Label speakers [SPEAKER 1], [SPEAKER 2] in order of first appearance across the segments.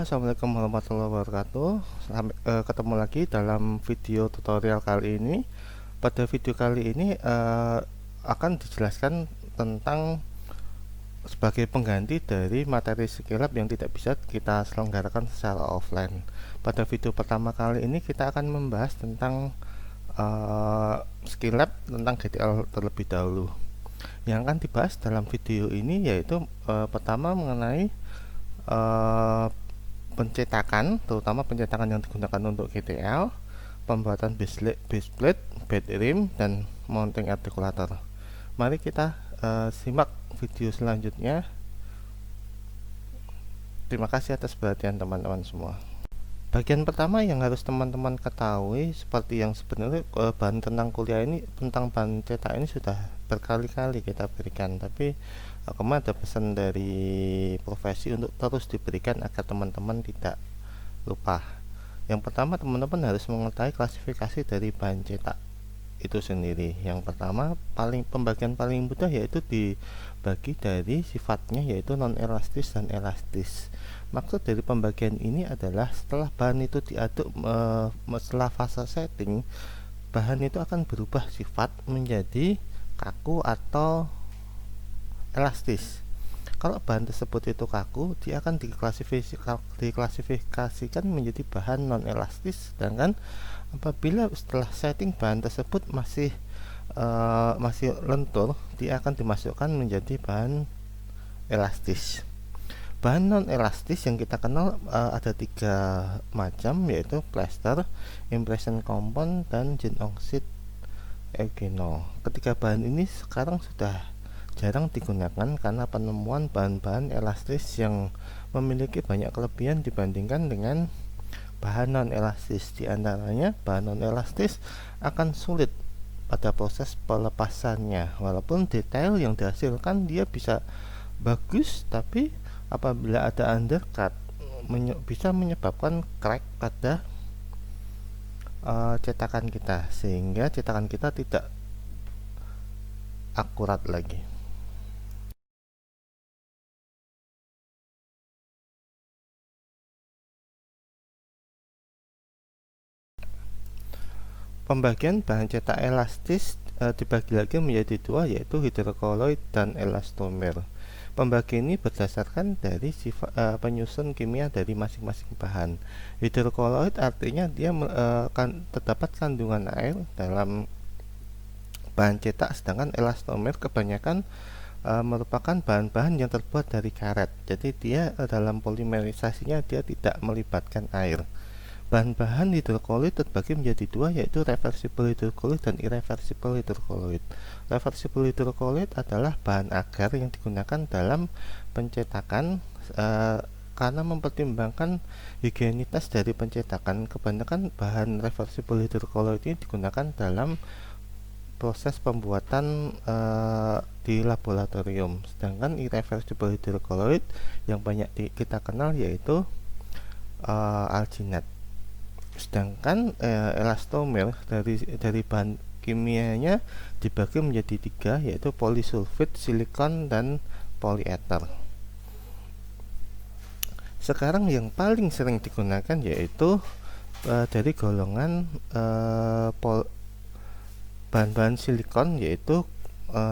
[SPEAKER 1] Assalamualaikum warahmatullahi wabarakatuh. Ketemu lagi dalam video tutorial kali ini. Pada video kali ini akan dijelaskan tentang sebagai pengganti dari materi Skillab yang tidak bisa kita selenggarakan secara offline. Pada video pertama kali ini kita akan membahas tentang Skillab tentang GTL terlebih dahulu. Yang akan dibahas dalam video ini yaitu pertama mengenai pencetakan, terutama pencetakan yang digunakan untuk GTL, pembuatan baseplate, bed rim, dan mounting articulator. Mari kita simak video selanjutnya. Terima kasih atas perhatian teman-teman semua. Bagian pertama yang harus teman-teman ketahui, seperti yang sebenarnya bahan tentang kuliah ini, tentang bahan cetak ini sudah berkali-kali kita berikan, tapi kemarin ada pesan dari profesi untuk terus diberikan agar teman-teman tidak lupa. Yang pertama, teman-teman harus mengetahui klasifikasi dari bahan cetak itu sendiri. Yang pertama, pembagian paling mudah yaitu dibagi dari sifatnya, yaitu non elastis dan elastis. Maksud dari pembagian ini adalah setelah bahan itu diaduk, setelah fase setting, bahan itu akan berubah sifat menjadi kaku atau elastis. Kalau bahan tersebut itu kaku, dia akan diklasifikasikan menjadi bahan non elastis. Sedangkan apabila setelah setting bahan tersebut masih lentur, dia akan dimasukkan menjadi bahan elastis. Bahan non elastis yang kita kenal ada 3 macam, yaitu plaster, impression compound, dan zinc oxide eugenol. Ketiga bahan ini sekarang sudah jarang digunakan karena penemuan bahan-bahan elastis yang memiliki banyak kelebihan dibandingkan dengan bahan non elastis. Di antaranya, bahan non elastis akan sulit pada proses pelepasannya. Walaupun detail yang dihasilkan dia bisa bagus, tapi apabila ada undercut bisa menyebabkan crack pada cetakan kita, sehingga cetakan kita tidak akurat lagi. Pembagian bahan cetak elastis dibagi lagi menjadi 2, yaitu hidrokoloid dan elastomer. Pembagian ini berdasarkan dari penyusun kimia dari masing-masing bahan. Hidrokoloid artinya dia terdapat kandungan air dalam bahan cetak, sedangkan elastomer kebanyakan merupakan bahan-bahan yang terbuat dari karet. Jadi dia dalam polimerisasinya dia tidak melibatkan air. Bahan-bahan hidrokoloid terbagi menjadi 2, yaitu reversible hidrokoloid dan irreversible hidrokoloid. Reversible hidrokoloid adalah bahan agar yang digunakan dalam pencetakan karena mempertimbangkan higienitas dari pencetakan. Kebanyakan bahan reversible hidrokoloid ini digunakan dalam proses pembuatan di laboratorium. Sedangkan irreversible hidrokoloid yang banyak kita kenal yaitu alginat. Sedangkan elastomer dari bahan kimianya dibagi menjadi 3, yaitu polisulfid, silikon, dan polieter. Sekarang yang paling sering digunakan yaitu dari golongan bahan-bahan silikon, yaitu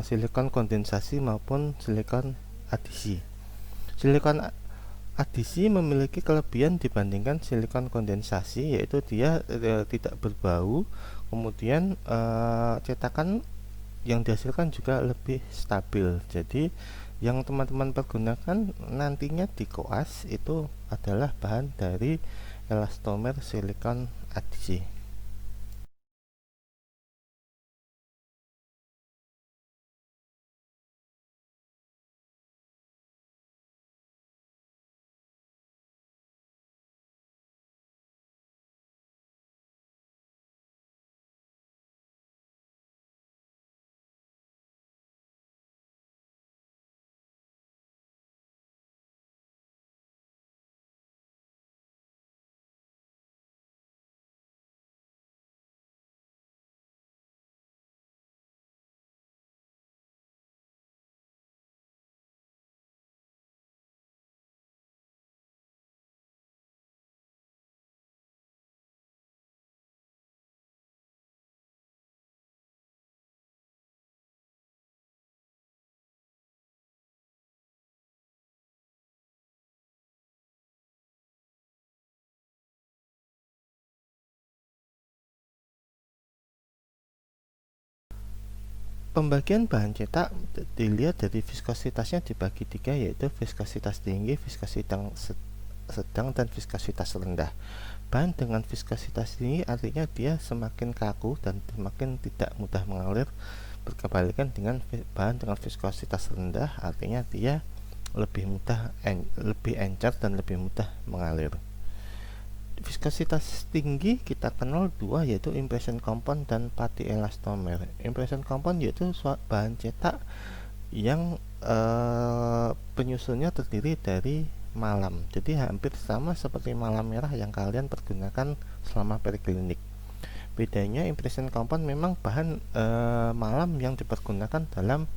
[SPEAKER 1] silikon kondensasi maupun silikon adisi. Silikon adisi memiliki kelebihan dibandingkan silikon kondensasi, yaitu dia tidak berbau, kemudian cetakan yang dihasilkan juga lebih stabil. Jadi yang teman-teman pergunakan nantinya di koas itu adalah bahan dari elastomer silikon adisi. Pembagian bahan cetak dilihat dari viskositasnya dibagi 3, yaitu viskositas tinggi, viskositas sedang, dan viskositas rendah. Bahan dengan viskositas tinggi artinya dia semakin kaku dan semakin tidak mudah mengalir, berkebalikan dengan bahan dengan viskositas rendah artinya dia lebih encer dan lebih mudah mengalir. Viskositas tinggi kita kenal dua, yaitu impression compound dan pati elastomer. Impression compound yaitu bahan cetak yang penyusunnya terdiri dari malam, jadi hampir sama seperti malam merah yang kalian pergunakan selama periklinik. Bedanya impression compound memang bahan malam yang dipergunakan dalam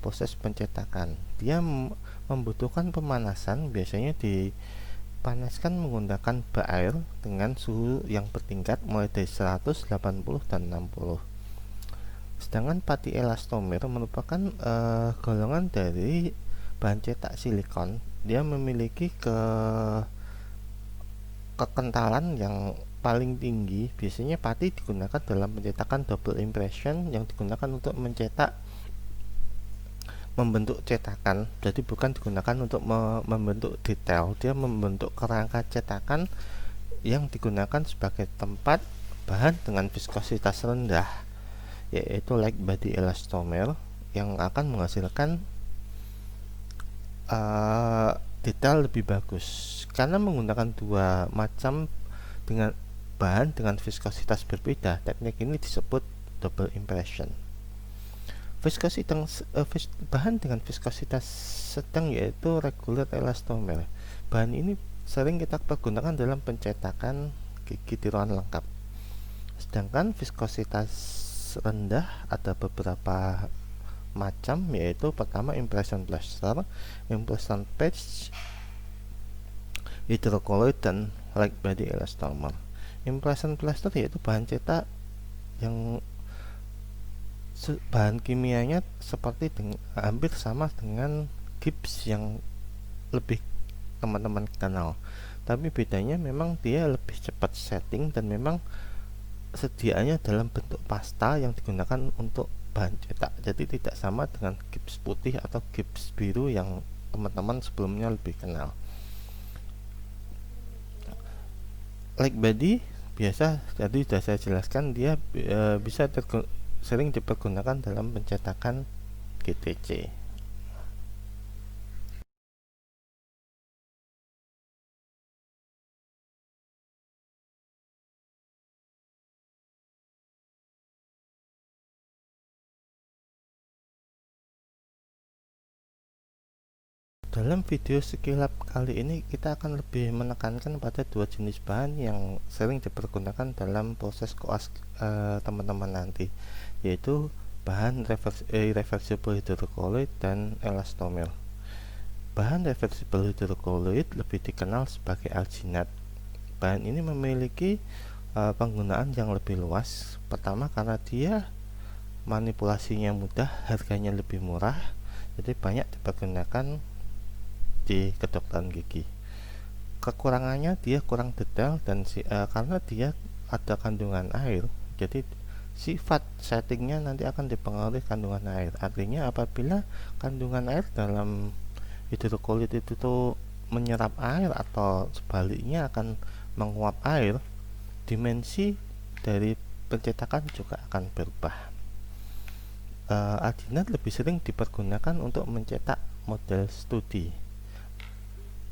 [SPEAKER 1] proses pencetakan. Dia membutuhkan pemanasan, biasanya dipanaskan menggunakan bak air dengan suhu yang bertingkat mulai dari 100, 80, dan 60. Sedangkan pati elastomer merupakan golongan dari bahan cetak silikon. Dia memiliki kekentalan yang paling tinggi. Biasanya pati digunakan dalam pencetakan double impression yang digunakan untuk membentuk cetakan, jadi bukan digunakan untuk membentuk detail. Dia membentuk kerangka cetakan yang digunakan sebagai tempat bahan dengan viskositas rendah, yaitu like body elastomer, yang akan menghasilkan detail lebih bagus. Karena menggunakan dua macam dengan bahan dengan viskositas berbeda, teknik ini disebut double impression. Bahan dengan viskositas sedang yaitu regular elastomer. Bahan ini sering kita pergunakan dalam pencetakan gigi tiruan lengkap. Sedangkan viskositas rendah ada beberapa macam, yaitu pertama impression plaster, impression patch, hydrocolloid, dan like body elastomer. Impression plaster yaitu bahan cetak yang bahan kimianya seperti hampir sama dengan gips yang lebih teman-teman kenal, tapi bedanya memang dia lebih cepat setting dan memang sediaannya dalam bentuk pasta yang digunakan untuk bahan cetak, jadi tidak sama dengan gips putih atau gips biru yang teman-teman sebelumnya lebih kenal. Like body biasa tadi sudah saya jelaskan, dia bisa sering dipergunakan dalam pencetakan GTC. Dalam video sekilap kali ini kita akan lebih menekankan pada dua jenis bahan yang sering dipergunakan dalam proses koas teman-teman nanti, yaitu bahan reversible hydrocolloid dan elastomer. Bahan reversible hydrocolloid lebih dikenal sebagai alginat. Bahan ini memiliki penggunaan yang lebih luas. Pertama, karena dia manipulasinya mudah, harganya lebih murah, jadi banyak dipergunakan di kedokteran gigi. Kekurangannya dia kurang detail dan karena dia ada kandungan air, jadi sifat settingnya nanti akan dipengaruhi kandungan air. Artinya apabila kandungan air dalam hidrokolloid itu tuh menyerap air atau sebaliknya akan menguap air, dimensi dari pencetakan juga akan berubah. Alginat lebih sering dipergunakan untuk mencetak model studi,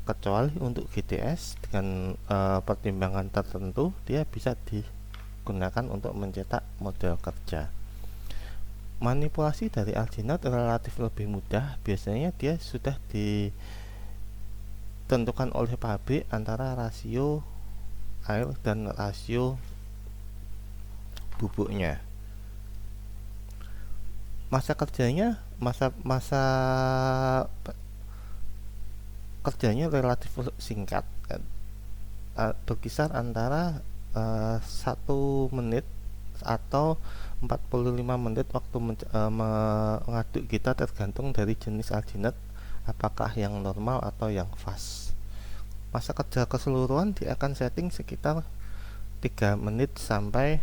[SPEAKER 1] kecuali untuk GTS dengan pertimbangan tertentu dia bisa digunakan untuk mencetak model kerja. Manipulasi dari alginat relatif lebih mudah, biasanya dia sudah ditentukan oleh pabrik antara rasio air dan rasio bubuknya. Masa kerjanya relatif singkat, berkisar antara 1 menit atau 45 menit waktu mengaduk kita, tergantung dari jenis alginat apakah yang normal atau yang fast. Masa kerja keseluruhan dia akan setting sekitar 3 menit sampai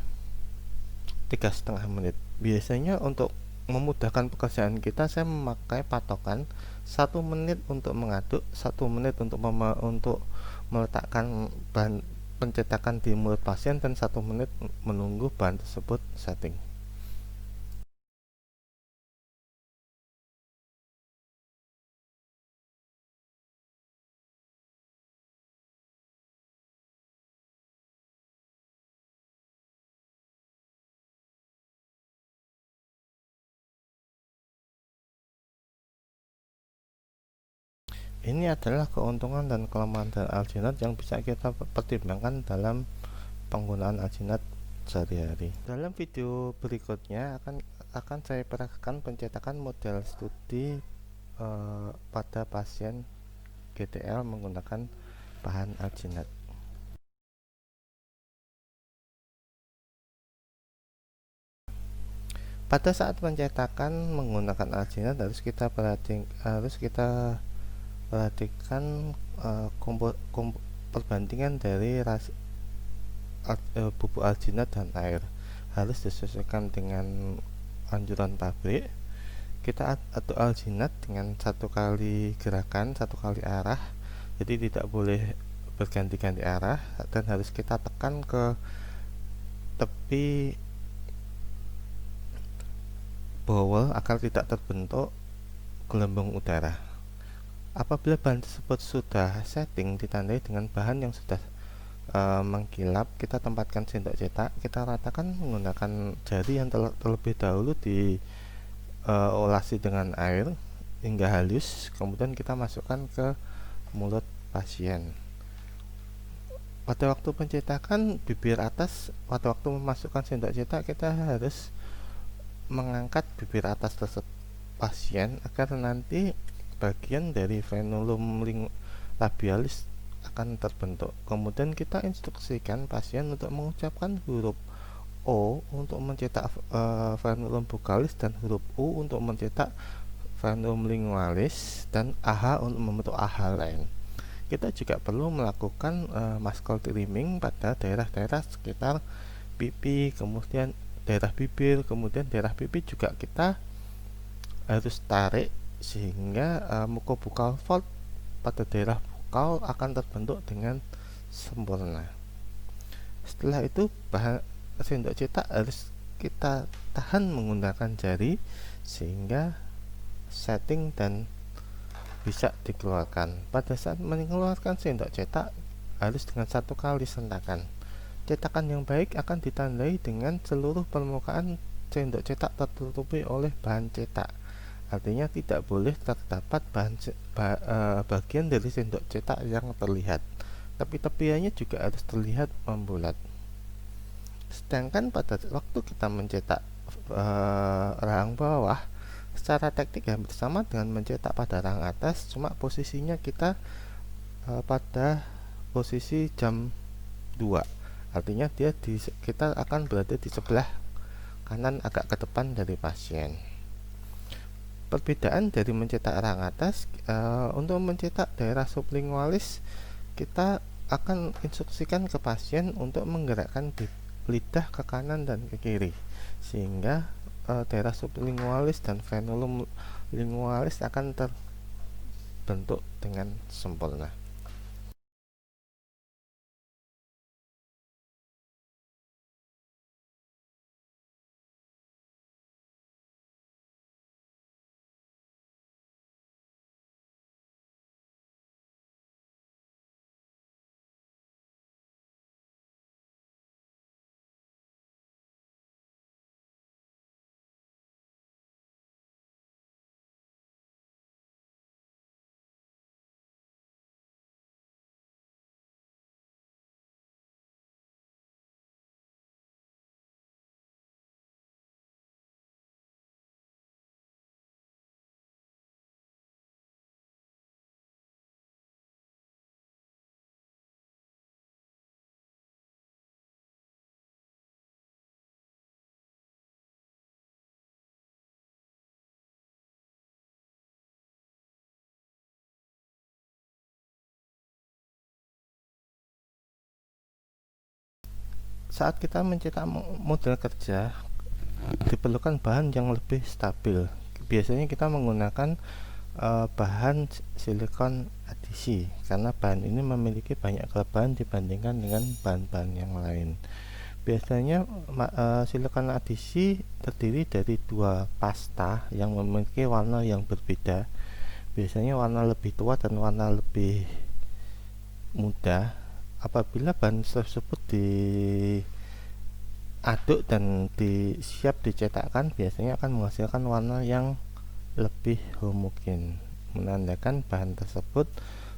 [SPEAKER 1] 3,5 menit. Biasanya untuk memudahkan pekerjaan kita, saya memakai patokan 1 menit untuk mengaduk, 1 menit untuk meletakkan bahan pencetakan di mulut pasien, dan 1 menit menunggu bahan tersebut setting. Ini adalah keuntungan dan kelemahan dari Alginat yang bisa kita pertimbangkan dalam penggunaan Alginat sehari-hari. Dalam video berikutnya akan saya peragakan pencetakan model studi pada pasien GTL menggunakan bahan Alginat. Pada saat pencetakan menggunakan Alginat harus kita perhatikan perbandingan dari bubuk alginat dan air harus disesuaikan dengan anjuran pabrik. Kita aduk alginat dengan 1 kali gerakan, 1 kali arah, jadi tidak boleh berganti-ganti arah, dan harus kita tekan ke tepi bowel agar tidak terbentuk gelembung udara. Apabila bahan tersebut sudah setting, ditandai dengan bahan yang sudah mengkilap, kita tempatkan sendok cetak, kita ratakan menggunakan jari yang terlebih dahulu diolesi dengan air hingga halus, kemudian kita masukkan ke mulut pasien. Pada waktu pencetakan pada waktu memasukkan sendok cetak, kita harus mengangkat bibir atas pasien agar nanti bagian dari frenulum labialis akan terbentuk. Kemudian kita instruksikan pasien untuk mengucapkan huruf O untuk mencetak frenulum buccalis, dan huruf U untuk mencetak frenulum lingualis, dan AH untuk membentuk AH lain. Kita juga perlu melakukan muscle trimming pada daerah-daerah sekitar pipi, kemudian daerah bibir, kemudian daerah pipi juga kita harus tarik sehingga mucobuccal fold pada daerah bukal akan terbentuk dengan sempurna. Setelah itu bahan sendok cetak harus kita tahan menggunakan jari sehingga setting dan bisa dikeluarkan. Pada saat mengeluarkan sendok cetak harus dengan 1 kali sentakan. Cetakan yang baik akan ditandai dengan seluruh permukaan sendok cetak tertutupi oleh bahan cetak. Artinya tidak boleh terdapat bagian dari sendok cetak yang terlihat, tapi tepiannya juga harus terlihat membulat. Sedangkan pada waktu kita mencetak rahang bawah, secara teknik hampir sama dengan mencetak pada rahang atas, cuma posisinya kita pada posisi jam 2. Artinya kita akan berada di sebelah kanan agak ke depan dari pasien. Perbedaan dari mencetak rahang atas, untuk mencetak daerah sublingualis kita akan instruksikan ke pasien untuk menggerakkan lidah ke kanan dan ke kiri, sehingga daerah sublingualis dan frenulum lingualis akan terbentuk dengan sempurna. Saat kita mencetak model kerja, diperlukan bahan yang lebih stabil. Biasanya kita menggunakan bahan silikon adhesi karena bahan ini memiliki banyak kelebihan dibandingkan dengan bahan-bahan yang lain. Biasanya silikon adhesi terdiri dari dua pasta yang memiliki warna yang berbeda. Biasanya warna lebih tua dan warna lebih muda. Apabila bahan tersebut diaduk dan siap dicetakkan, biasanya akan menghasilkan warna yang lebih homogen, menandakan bahan tersebut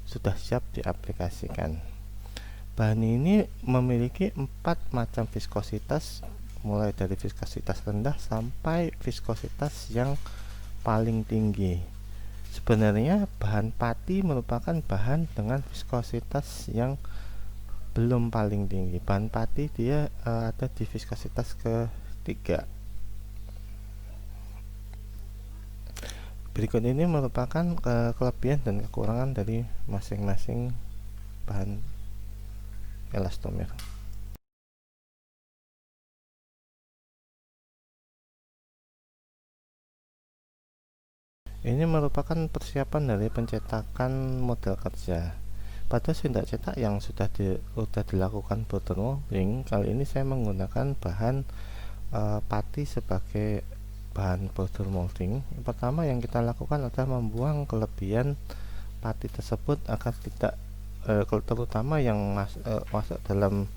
[SPEAKER 1] sudah siap diaplikasikan. Bahan ini memiliki 4 macam viskositas, mulai dari viskositas rendah sampai viskositas yang paling tinggi. Sebenarnya bahan pati merupakan bahan dengan viskositas yang belum paling tinggi. Bahan pati dia ada di viskositas ketiga. Berikut ini merupakan kelebihan dan kekurangan dari masing-masing bahan elastomer. Ini merupakan persiapan dari pencetakan model kerja. Pada sindak cetak yang sudah dilakukan border molding, kali ini saya menggunakan bahan pati sebagai bahan border molding. Pertama yang kita lakukan adalah membuang kelebihan pati tersebut agar tidak terutama yang masuk dalam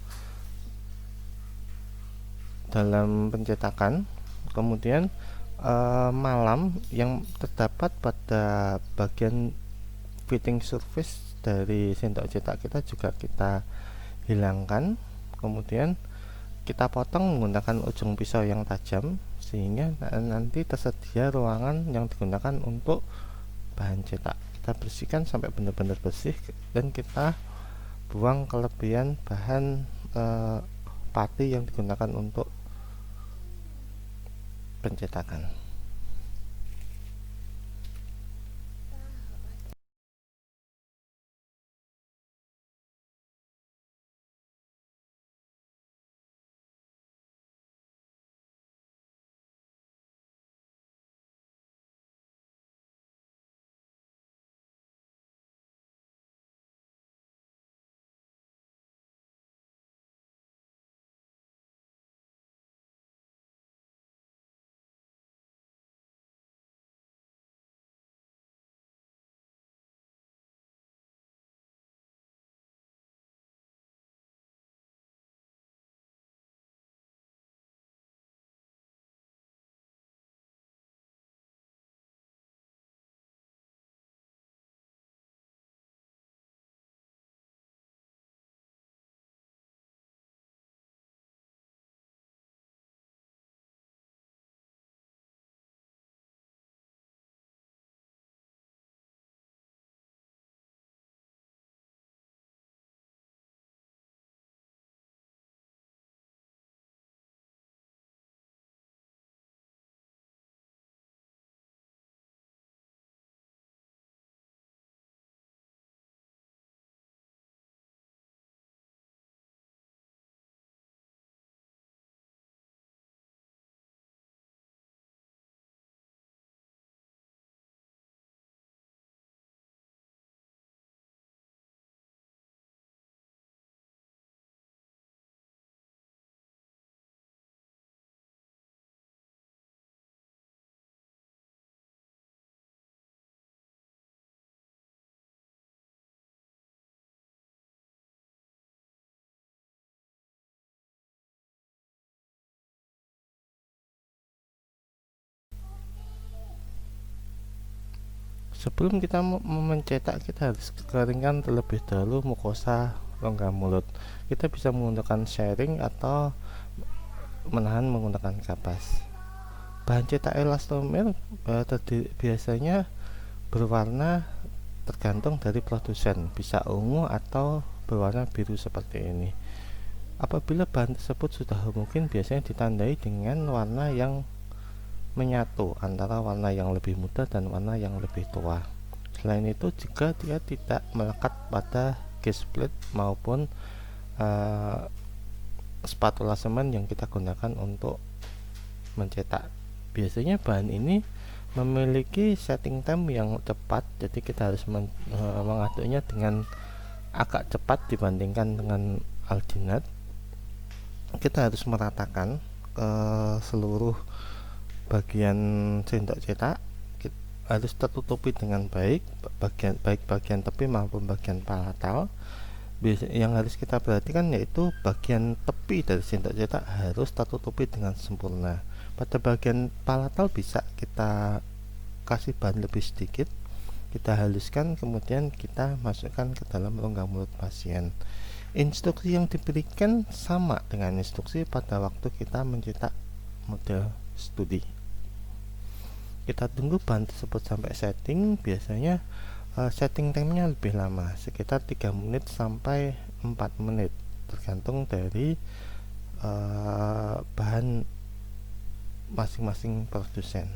[SPEAKER 1] pencetakan. Kemudian malam yang terdapat pada bagian fitting surface dari sendok cetak kita juga kita hilangkan. Kemudian kita potong menggunakan ujung pisau yang tajam sehingga nanti tersedia ruangan yang digunakan untuk bahan cetak. Kita bersihkan sampai benar-benar bersih dan kita buang kelebihan bahan pati yang digunakan untuk pencetakan. Sebelum kita mencetak, kita harus keringkan terlebih dahulu mukosa rongga mulut. Kita bisa menggunakan sharing atau menahan menggunakan kapas. Bahan cetak elastomer biasanya berwarna tergantung dari produsen, bisa ungu atau berwarna biru seperti ini. Apabila bahan tersebut sudah homogen, biasanya ditandai dengan warna yang menyatu antara warna yang lebih muda dan warna yang lebih tua. Selain itu, jika dia tidak melekat pada gas plate maupun spatula semen yang kita gunakan untuk mencetak. Biasanya bahan ini memiliki setting time yang cepat, jadi kita harus mengaduknya dengan agak cepat dibandingkan dengan alginat. Kita harus meratakan ke seluruh bagian sendok cetak, harus tertutupi dengan baik bagian tepi maupun bagian palatal. Yang harus kita perhatikan yaitu bagian tepi dari sendok cetak harus tertutupi dengan sempurna. Pada bagian palatal bisa kita kasih bahan lebih sedikit, kita haluskan, kemudian kita masukkan ke dalam rongga mulut pasien. Instruksi yang diberikan sama dengan instruksi pada waktu kita mencetak model studi. Kita tunggu bahan tersebut sampai setting. Biasanya setting time-nya lebih lama, sekitar 3 menit sampai 4 menit, tergantung dari bahan masing-masing produsen.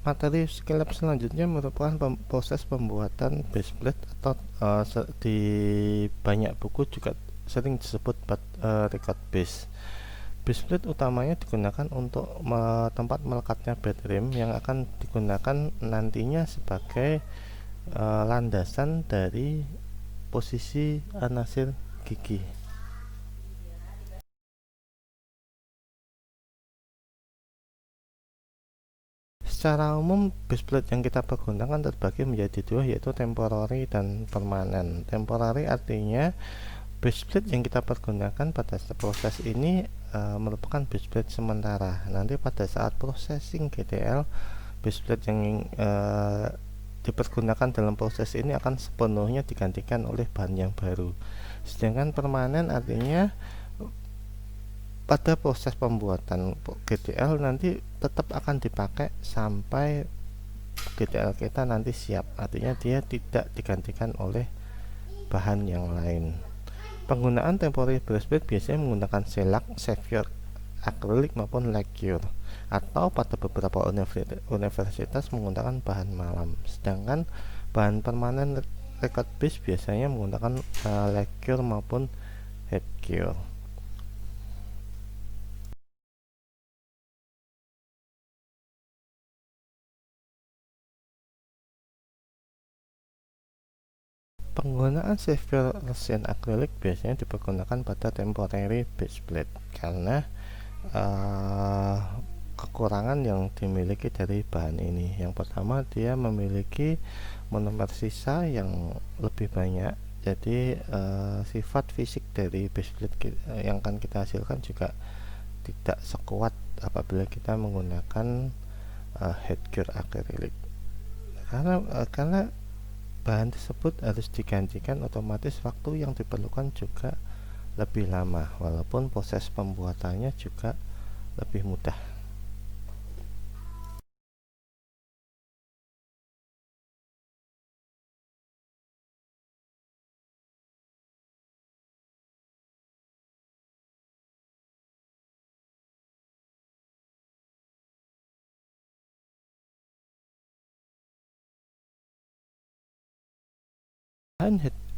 [SPEAKER 1] Materi skill lab selanjutnya merupakan proses pembuatan base plate atau di banyak buku juga sering disebut record base. Base plate utamanya digunakan untuk tempat melekatnya bed rim yang akan digunakan nantinya sebagai landasan dari posisi anasir gigi. Secara umum base plate yang kita pergunakan terbagi menjadi dua, yaitu temporary dan permanen. Temporary artinya base plate yang kita pergunakan pada proses ini merupakan base plate sementara. Nanti pada saat processing GTL, base plate yang dipergunakan dalam proses ini akan sepenuhnya digantikan oleh bahan yang baru. Sedangkan permanen artinya pada proses pembuatan GTL nanti tetap akan dipakai sampai GTL kita nanti siap, artinya dia tidak digantikan oleh bahan yang lain. Penggunaan temporary brush plate biasanya menggunakan selak, saphir, akrilik maupun lacquer, atau pada beberapa universitas menggunakan bahan malam. Sedangkan bahan permanen record base biasanya menggunakan lacquer maupun headgear. Penggunaan saphir resin akrilik biasanya dipergunakan pada temporary base plate karena kekurangan yang dimiliki dari bahan ini. Yang pertama, dia memiliki monomer sisa yang lebih banyak, jadi sifat fisik dari base plate yang akan kita hasilkan juga tidak sekuat apabila kita menggunakan headgear akrilik. Karena bahan tersebut harus digantikan, otomatis waktu yang diperlukan juga lebih lama, walaupun proses pembuatannya juga lebih mudah.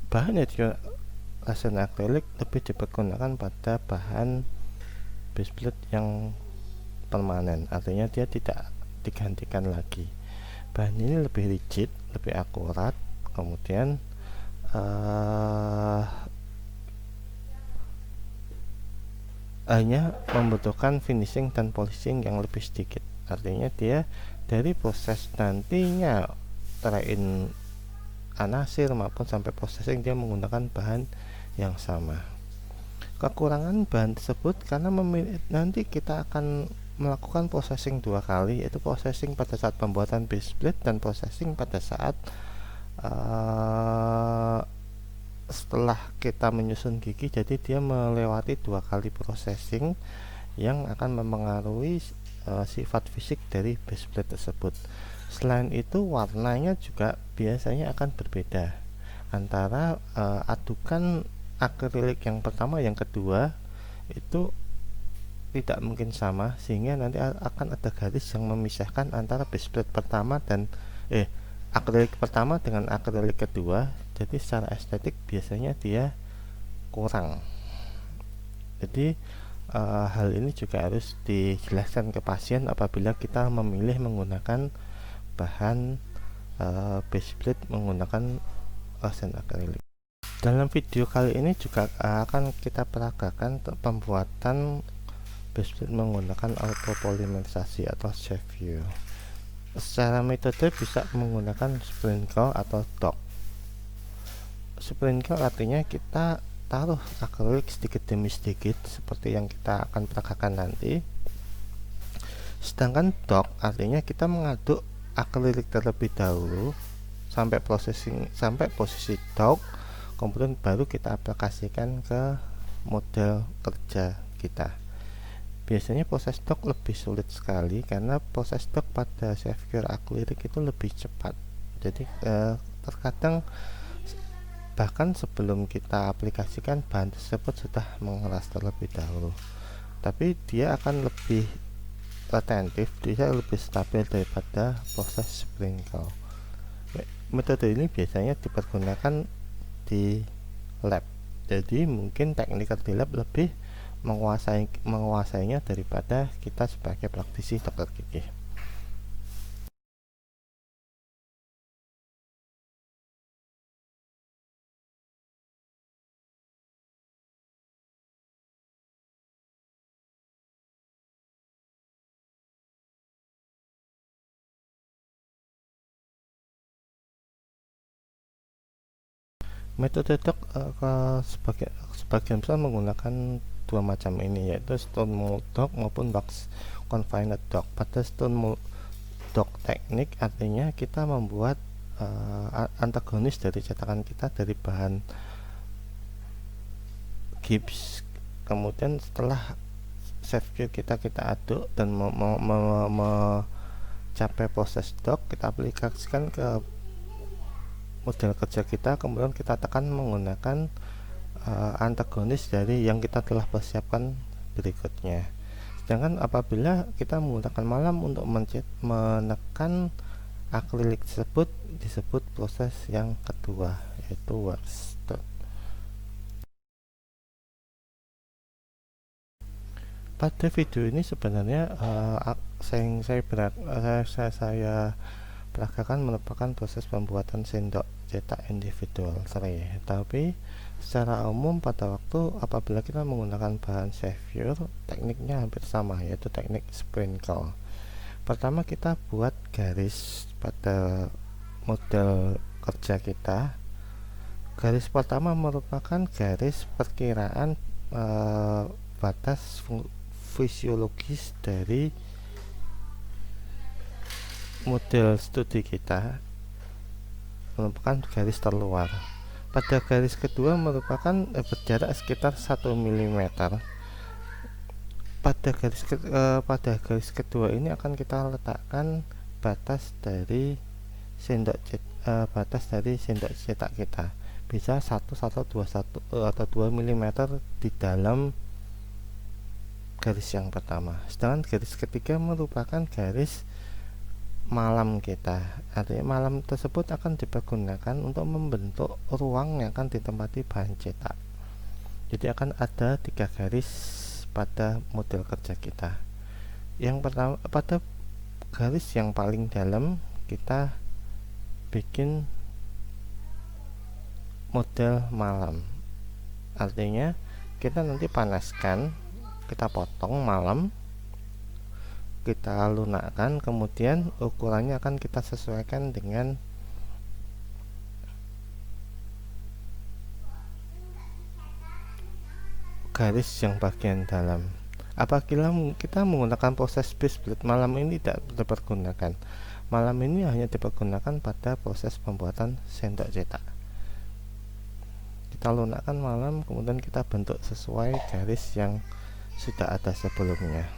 [SPEAKER 1] Bahan headgear resin akrilik lebih dipergunakan pada bahan base plate yang permanen, artinya dia tidak digantikan lagi. Bahan ini lebih rigid, lebih akurat, kemudian hanya membutuhkan finishing dan polishing yang lebih sedikit, artinya dia dari proses nantinya terain anasir maupun sampai processing dia menggunakan bahan yang sama. Kekurangan bahan tersebut karena nanti kita akan melakukan processing dua kali, yaitu processing pada saat pembuatan base plate dan processing pada saat setelah kita menyusun gigi. Jadi dia melewati dua kali processing yang akan mempengaruhi sifat fisik dari base plate tersebut. Selain itu, warnanya juga biasanya akan berbeda antara adukan akrilik yang pertama, yang kedua itu tidak mungkin sama, sehingga nanti akan ada garis yang memisahkan antara base plate pertama dan akrilik pertama dengan akrilik kedua. Jadi secara estetik biasanya dia kurang. Jadi hal ini juga harus dijelaskan ke pasien apabila kita memilih menggunakan bahan base plate menggunakan resin akrilik. Dalam video kali ini juga akan kita peragakan pembuatan base plate menggunakan autopolimerisasi atau saphir. Secara metode bisa menggunakan sprinkle atau dot. Sprinkle artinya kita taruh akrilik sedikit demi sedikit seperti yang kita akan peragakan nanti. Sedangkan dot artinya kita mengaduk akrilik terlebih dahulu sampai posisi dot, kemudian baru kita aplikasikan ke model kerja kita. Biasanya proses dot lebih sulit sekali karena proses dot pada saphir akrilik itu lebih cepat. Jadi terkadang bahkan sebelum kita aplikasikan bahan tersebut sudah mengeras terlebih dahulu, tapi dia akan lebih retentif, dia lebih stabil daripada proses sprinkle. Metode ini biasanya dipergunakan di lab, jadi mungkin tekniker di lab lebih menguasainya daripada kita sebagai praktisi dokter gigi. Metode dot sebagian besar menggunakan dua macam ini, yaitu stone mold dot maupun box confined dot. Pada stone mold dot teknik artinya kita membuat antagonis dari cetakan kita dari bahan gips. Kemudian setelah safe cure kita aduk dan mencapai proses dock, kita aplikasikan ke model kerja kita, kemudian kita tekan menggunakan antagonis dari yang kita telah persiapkan berikutnya. Sedangkan apabila kita menggunakan malam untuk menekan akrilik tersebut, disebut proses yang kedua, yaitu wax dot. Pada video ini sebenarnya saya peragakan merupakan proses pembuatan sendok cetak individual tray, tapi secara umum pada waktu apabila kita menggunakan bahan Savior, tekniknya hampir sama, yaitu teknik sprinkle. Pertama kita buat garis pada model kerja kita. Garis pertama merupakan garis perkiraan batas fisiologis dari model studi kita, merupakan garis terluar. Pada garis kedua merupakan berjarak sekitar 1 mm. Pada garis kedua ini akan kita letakkan batas dari sendok cetak kita, bisa 2 mm di dalam garis yang pertama. Sedangkan garis ketiga merupakan garis malam kita. Artinya malam tersebut akan dipergunakan untuk membentuk ruang yang akan ditempati bahan cetak. Jadi akan ada 3 garis pada model kerja kita. Yang pertama, pada garis yang paling dalam kita bikin model malam. Artinya kita nanti panaskan, kita potong malam, kita lunakkan, kemudian ukurannya akan kita sesuaikan dengan garis yang bagian dalam. Apabila kita menggunakan proses base plate, malam ini tidak dipergunakan. Malam ini hanya dipergunakan pada proses pembuatan sendok cetak. Kita lunakkan malam, kemudian kita bentuk sesuai garis yang sudah ada sebelumnya.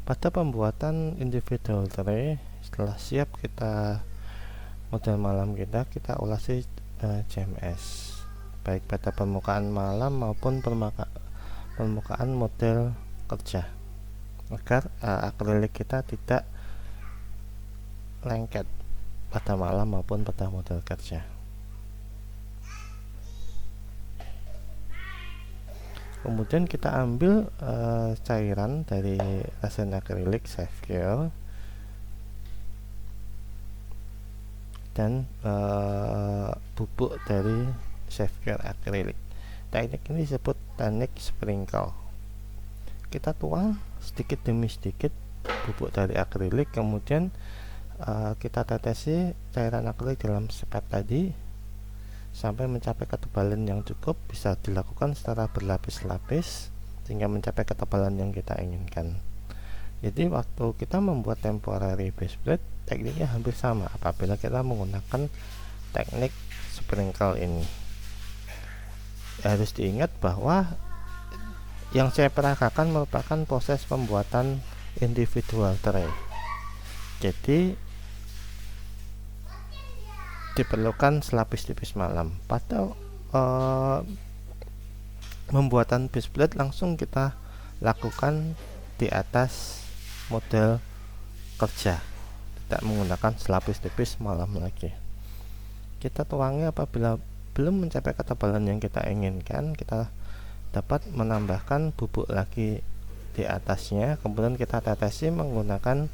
[SPEAKER 1] Pada pembuatan individual tray, setelah siap kita model malam kita ulasi CMS baik pada permukaan malam maupun permukaan model kerja agar akrilik kita tidak lengket pada malam maupun pada model kerja. Kemudian kita ambil cairan dari resin akrilik Safe-Cure dan bubuk dari Safe-Cure akrilik. Teknik ini disebut teknik sprinkle. Kita tuang sedikit demi sedikit bubuk dari akrilik, kemudian kita tetesi cairan akrilik dalam spat tadi sampai mencapai ketebalan yang cukup. Bisa dilakukan secara berlapis-lapis sehingga mencapai ketebalan yang kita inginkan. Jadi waktu kita membuat temporary base plate, tekniknya hampir sama apabila kita menggunakan teknik sprinkle ini. Harus diingat bahwa yang saya peragakan merupakan proses pembuatan individual tray. Jadi diperlukan selapis tipis malam. Pada pembuatan base plate langsung kita lakukan di atas model kerja, tidak menggunakan selapis tipis malam lagi. Kita tuangi apabila belum mencapai ketebalan yang kita inginkan, kita dapat menambahkan bubuk lagi di atasnya, kemudian kita tetesi menggunakan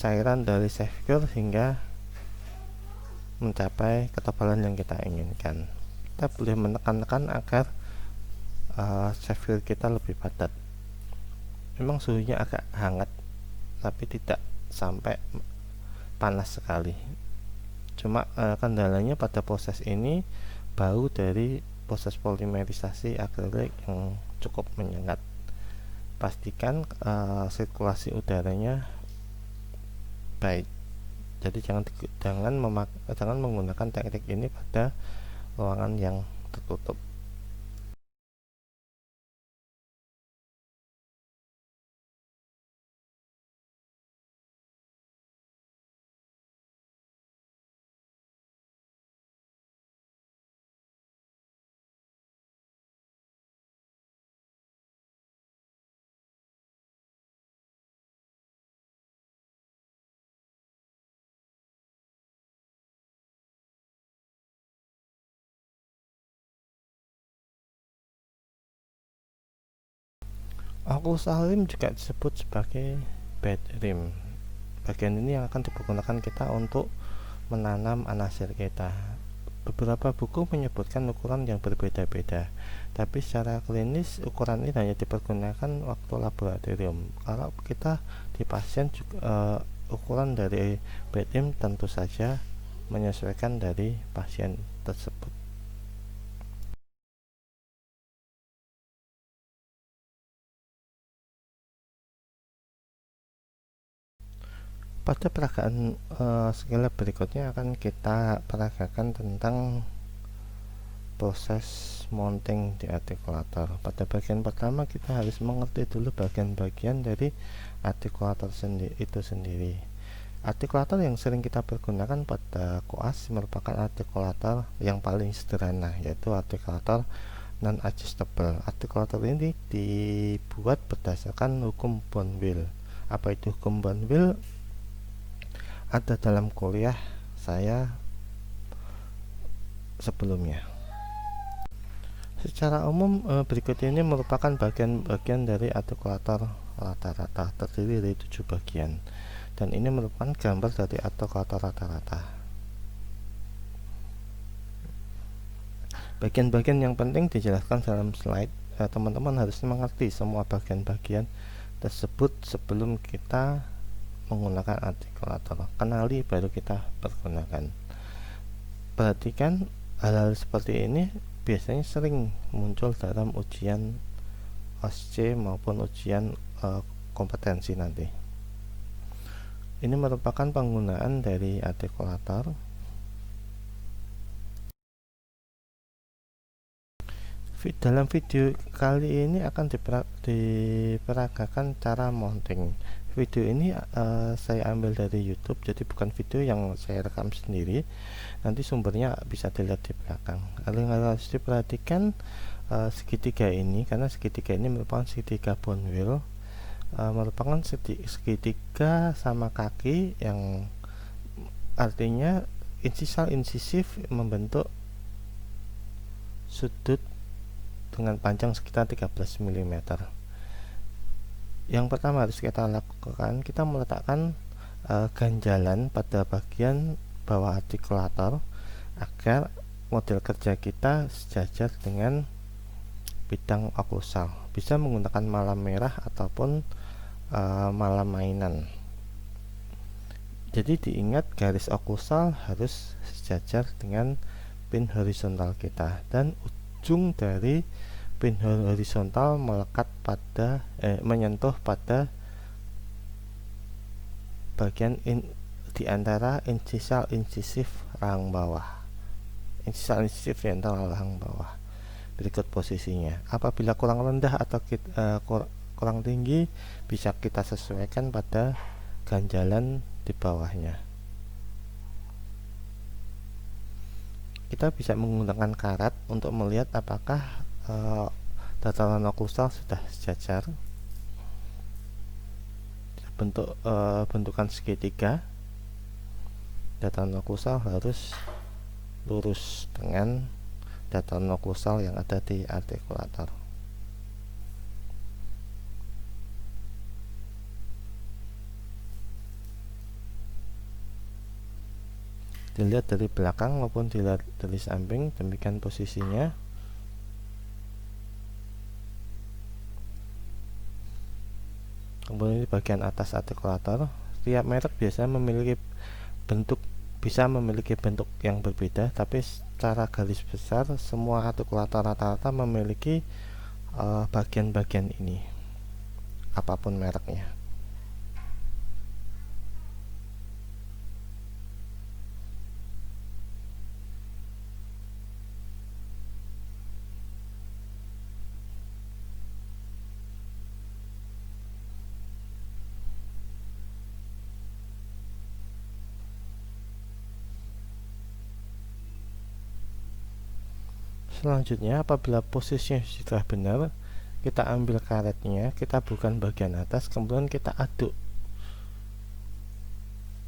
[SPEAKER 1] cairan dari Safe-Cure hingga mencapai ketebalan yang kita inginkan. Kita boleh menekan-nekan agar Safe-Cure kita lebih padat. Memang suhunya agak hangat, tapi tidak sampai panas sekali. Cuma kendalanya pada proses ini bau dari proses polimerisasi akrilik yang cukup menyengat. Pastikan sirkulasi udaranya baik. Jadi jangan menggunakan teknik ini pada ruangan yang tertutup. Aku salim juga disebut sebagai bed rim. Bagian ini yang akan digunakan kita untuk menanam anasir kita. Beberapa buku menyebutkan ukuran yang berbeda-beda, tapi secara klinis ukuran ini hanya dipergunakan waktu laboratorium. Kalau kita di pasien juga, ukuran dari bed rim tentu saja menyesuaikan dari pasien tersebut. Pada peragaan skill berikutnya akan kita peragakan tentang proses mounting di artikulator. Pada bagian pertama kita harus mengerti dulu bagian-bagian dari artikulator itu sendiri. Artikulator yang sering kita pergunakan pada koas merupakan artikulator yang paling sederhana, yaitu artikulator non-adjustable. Artikulator ini dibuat berdasarkan hukum Bonwell. Apa itu hukum Bonwell? Ada dalam kuliah saya sebelumnya. Secara umum berikut ini merupakan bagian-bagian dari artikulator rata-rata, terdiri dari 7 bagian, dan ini merupakan gambar dari artikulator rata-rata. Bagian-bagian yang penting dijelaskan dalam slide. Teman-teman harus mengerti semua bagian-bagian tersebut sebelum kita menggunakan artikulator. Kenali baru kita pergunakan. Perhatikan hal-hal seperti ini biasanya sering muncul dalam ujian OSCE maupun ujian kompetensi nanti. Ini merupakan penggunaan dari artikulator. Dalam video kali ini akan diperagakan cara mounting. Video ini saya ambil dari YouTube, jadi bukan video yang saya rekam sendiri. Nanti sumbernya bisa dilihat di belakang. Yang harus diperhatikan segitiga ini, karena segitiga ini merupakan segitiga bone wheel, merupakan segitiga sama kaki, yang artinya insisif membentuk sudut dengan panjang sekitar 13 mm. Yang pertama harus kita lakukan, kita meletakkan ganjalan pada bagian bawah artikulator agar model kerja kita sejajar dengan bidang oklusal. Bisa menggunakan malam merah ataupun malam mainan. Jadi diingat, garis oklusal harus sejajar dengan pin horizontal kita, dan ujung dari pin horizontal melekat pada menyentuh pada bagian di antara insisal insisif rahang bawah. Insisal insisif di antara rahang bawah. Berikut posisinya. Apabila kurang rendah atau kurang tinggi, bisa kita sesuaikan pada ganjalan di bawahnya. Kita bisa menggunakan karet untuk melihat apakah dataran oklusal sudah sejajar. Bentukan segitiga, dataran oklusal harus lurus dengan dataran oklusal yang ada di artikulator. Dilihat dari belakang maupun dilihat dari samping, demikian posisinya. Kemudian di bagian atas artikulator, setiap merek biasanya bisa memiliki bentuk yang berbeda, tapi secara garis besar semua artikulator rata-rata memiliki bagian-bagian ini, apapun mereknya. Selanjutnya, apabila posisinya sudah benar, kita ambil karetnya, kita bukan bagian atas, kemudian kita aduk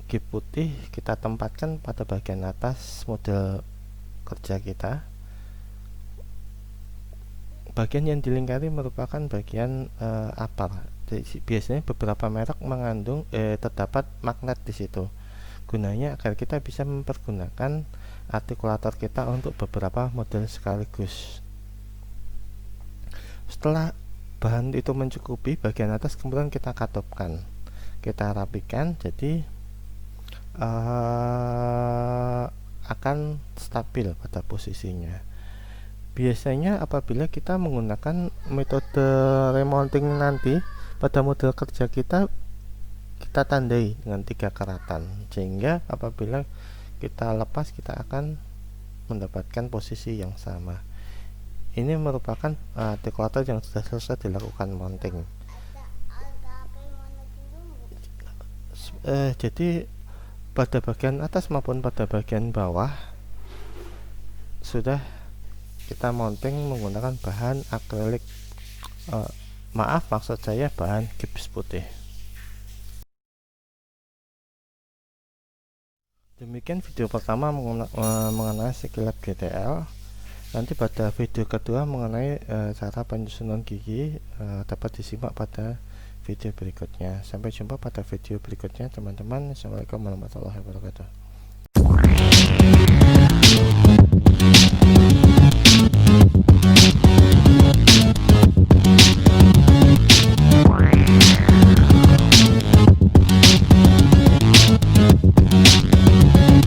[SPEAKER 1] gip putih, kita tempatkan pada bagian atas model kerja kita. Bagian yang dilingkari merupakan bagian upper. Jadi, biasanya beberapa merek mengandung terdapat magnet di situ. Gunanya agar kita bisa mempergunakan artikulator kita untuk beberapa model sekaligus. Setelah bahan itu mencukupi bagian atas, kemudian kita katupkan, kita rapikan, jadi akan stabil pada posisinya. Biasanya apabila kita menggunakan metode remounting nanti, pada model kerja kita tandai dengan 3 karatan, sehingga apabila kita lepas kita akan mendapatkan posisi yang sama. Ini merupakan artikulator yang sudah selesai dilakukan mounting. Jadi pada bagian atas maupun pada bagian bawah sudah kita mounting menggunakan bahan akrilik, maksud saya bahan gips putih. Demikian video pertama mengenai skillet GTL. Nanti pada video kedua mengenai cara penyusunan gigi dapat disimak pada video berikutnya. Sampai jumpa pada video berikutnya teman-teman. Assalamualaikum warahmatullahi wabarakatuh.